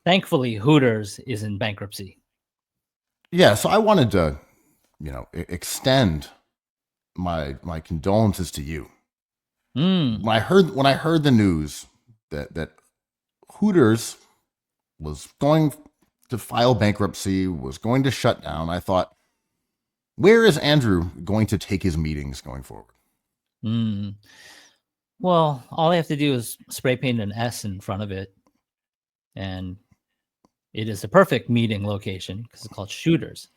Thankfully, Hooters is in bankruptcy. Yeah, so I wanted to, extend my condolences to you. Mm, When I heard the news that Hooters was going to file bankruptcy, was going to shut down, I thought, where is Andrew going to take his meetings going forward? mm. Well, all I have to do is spray paint an S in front of it, and it is the perfect meeting location because it's called Shooters.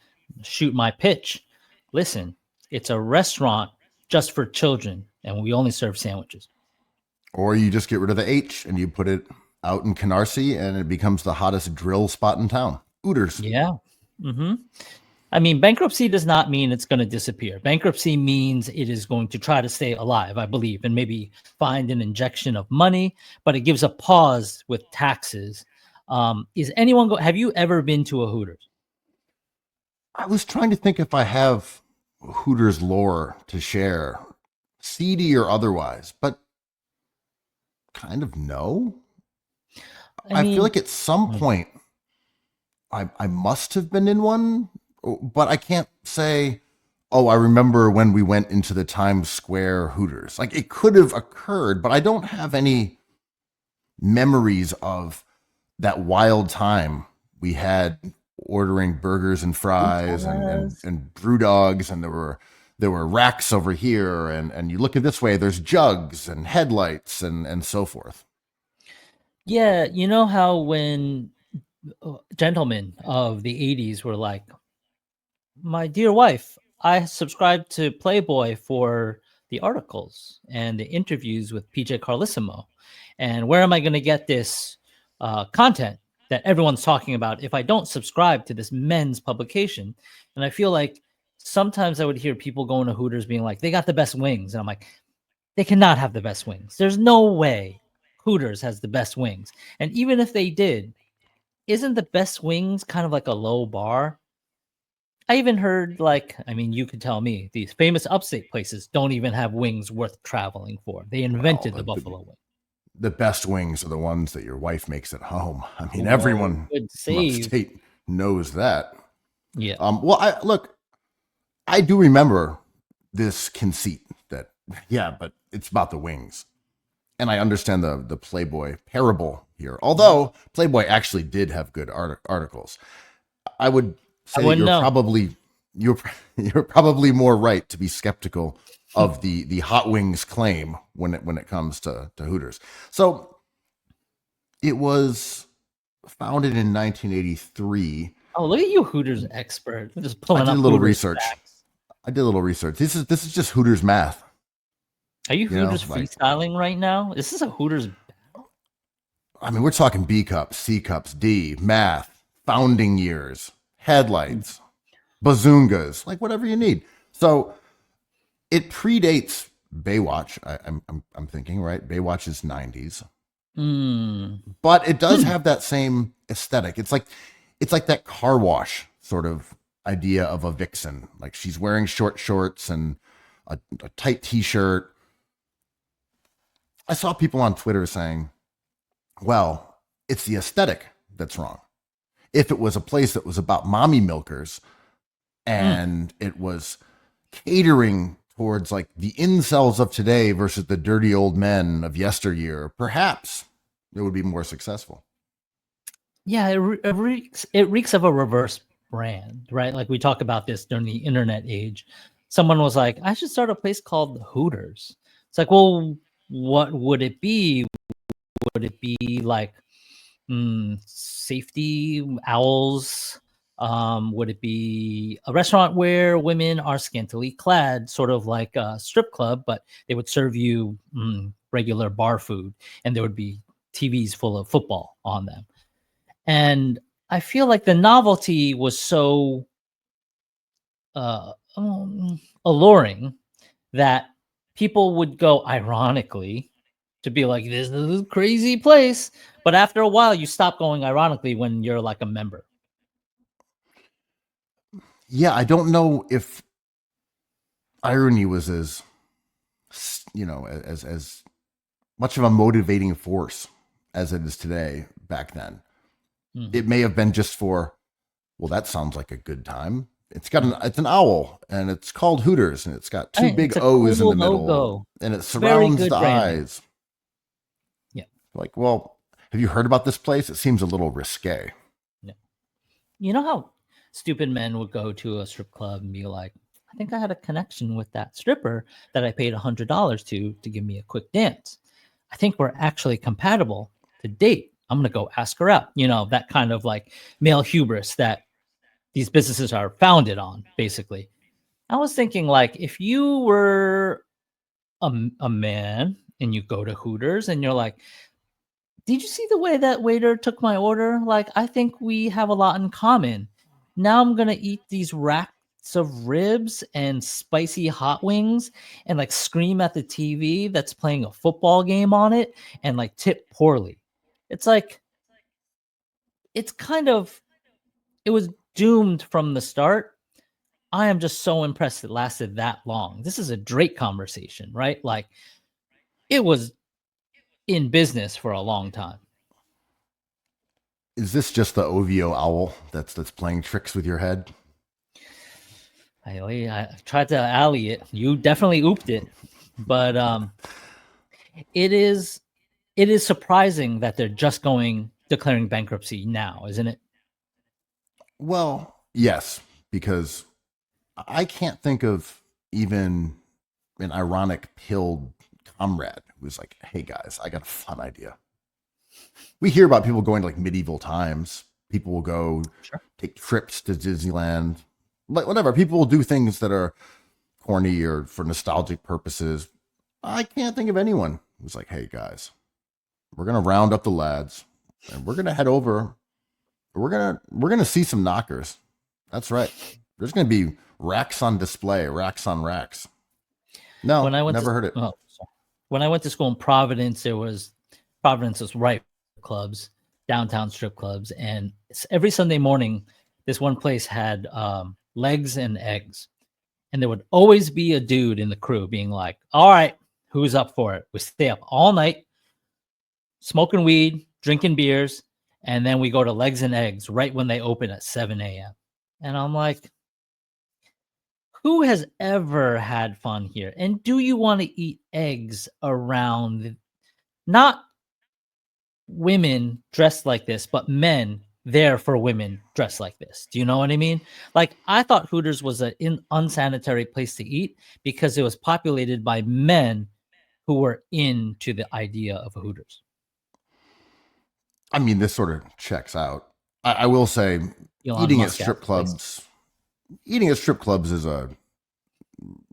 Shoot my pitch. Listen, it's a restaurant just for children, and we only serve sandwiches. Or you just get rid of the H and you put it out in Canarsie and it becomes the hottest drill spot in town. Hooters. Yeah. Hmm. I mean, bankruptcy does not mean it's going to disappear. Bankruptcy means it is going to try to stay alive, I believe, and maybe find an injection of money, but it gives a pause with taxes. Is anyone have you ever been to a Hooters? I was trying to think if I have Hooters lore to share, seedy or otherwise, but kind of no. I I feel mean, like at some point I must have been in one, but I can't say, oh, I remember when we went into the Times Square Hooters. Like it could have occurred, but I don't have any memories of that wild time we had ordering burgers and fries and Goodfellas. brew dogs, and there were racks over here, and you look at this way, there's jugs and headlights and so forth. Yeah, you know how when gentlemen of the 80s were like, my dear wife, I subscribed to Playboy for the articles and the interviews with PJ Carlissimo. And where am I going to get this content that everyone's talking about if I don't subscribe to this men's publication? And I feel like sometimes I would hear people going to Hooters being like, they got the best wings. And I'm like, they cannot have the best wings. There's no way Hooters has the best wings. And even if they did, isn't the best wings kind of like a low bar? I even heard, like, I mean, you could tell me these famous upstate places don't even have wings worth traveling for. They Well, invented the buffalo wing. the best wings are the ones that your wife makes at home. I mean, Whoa, everyone good from save. upstate knows that. Yeah. Well, I do remember this conceit that, yeah, but it's about the wings. And I understand the Playboy parable here. Although Playboy actually did have good articles, I would I say that wouldn't know. you're you're probably more right to be skeptical of the hot wings claim when it comes to Hooters. So it was founded in 1983. Oh, look at you, Hooters expert. I'm just I pulling did a up little Hooters research. facts. I did a little research. This is just Hooters math. Are you You know, Hooters like freestyling right now? Is this a Hooters battle? I mean, we're talking B cups, C cups, D, math, founding years, headlights, bazoongas, like whatever you need. So it predates Baywatch. I'm thinking, right? Baywatch is 90s, Mm. but it does have that same aesthetic. It's like that car wash sort of idea of a vixen. Like she's wearing short shorts and a tight t-shirt. I saw people on Twitter saying, "Well, it's the aesthetic that's wrong. If it was a place that was about mommy milkers Mm. and it was catering towards like the incels of today versus the dirty old men of yesteryear, perhaps it would be more successful." Yeah, it reeks of a reverse brand, right? Like we talk about this during the internet age. Someone was like, I should start a place called Hooters. It's like, well, what would it be? Would it be like safety owls? Would it be a restaurant where women are scantily clad, sort of like a strip club, but they would serve you regular bar food, and there would be TVs full of football on them? And I feel like the novelty was so alluring that people would go ironically to be like, this is a crazy place. But after a while, you stop going ironically when you're like a member. Yeah, I don't know if irony was as much of a motivating force as it is today back then. It may have been just for, well, that sounds like a good time. It's an owl and it's called Hooters and it's got two Right, big it's a O's in cool the middle logo. and it Very surrounds good the branding. eyes. Yeah. Like, well, have you heard about this place? It seems a little risque. Yeah. You know how stupid men would go to a strip club and be like, I think I had a connection with that stripper that I paid $100 to give me a quick dance. I think we're actually compatible to date. I'm going to go ask her out. You know, that kind of like male hubris that these businesses are founded on, basically. I was thinking, like, if you were a man and you go to Hooters and you're like, did you see the way that waiter took my order? Like, I think we have a lot in common. Now I'm gonna eat these racks of ribs and spicy hot wings and like scream at the TV that's playing a football game on it and like tip poorly. It's like, it's kind of, it was doomed from the start. I am just so impressed it lasted that long. This is a Drake conversation, right? Like, it was in business for a long time. Is this just the OVO owl that's playing tricks with your head? I tried to alley it. You definitely ooped it, but it is surprising that they're just declaring bankruptcy now, isn't it? Well, yes, because I can't think of even an ironic pilled comrade who's like, hey guys, I got a fun idea. We hear about people going to like medieval times. People will go Sure. take trips to Disneyland, like whatever. People will do things that are corny or for nostalgic purposes. I can't think of anyone who's like, hey guys, we're gonna round up the lads and we're gonna head over. We're gonna see some knockers. That's right. There's gonna be racks on display, racks on racks. When No, I went to never heard it. when I went to school in Providence, Providence was ripe for clubs, downtown strip clubs, and every Sunday morning, this one place had legs and eggs, and there would always be a dude in the crew being like, "All right, who's up for it?" We stay up all night, smoking weed, drinking beers, and then we go to legs and eggs right when they open at 7 a.m. And I'm like, who has ever had fun here? And do you want to eat eggs around not women dressed like this, but men there for women dressed like this? Do you know what I mean? Like, I thought Hooters was an unsanitary place to eat because it was populated by men who were into the idea of Hooters. I mean, this sort of checks out. I will say, Elon eating at Musk strip ass place. clubs, eating at strip clubs is a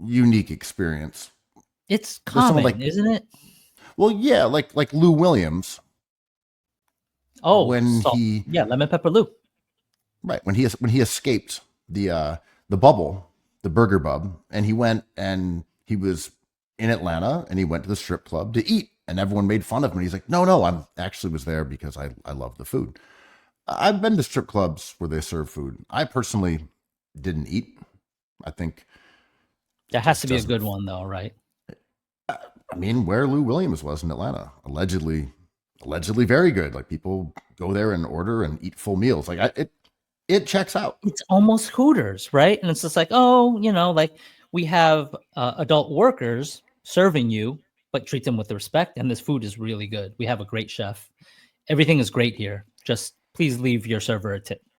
unique experience. It's There's someone common, like, isn't it? well, yeah, like Lou Williams Oh, when salt. he Yeah, lemon pepper Lou. right when he escaped the bubble, the burger bub, and he went and he was in Atlanta and he went to the strip club to eat, and everyone made fun of him. And he's like, no, I'm actually was there because I love the food. I've been to strip clubs where they serve food. I personally didn't eat. I think That it has just to be a doesn't. good one, though, right? I mean, where Lou Williams was in Atlanta, allegedly very good. Like people go there and order and eat full meals. It checks out. It's almost Hooters, right? And it's just like, oh, like we have adult workers serving you, but treat them with respect. And this food is really good. We have a great chef. Everything is great here. Just please leave your server a tip.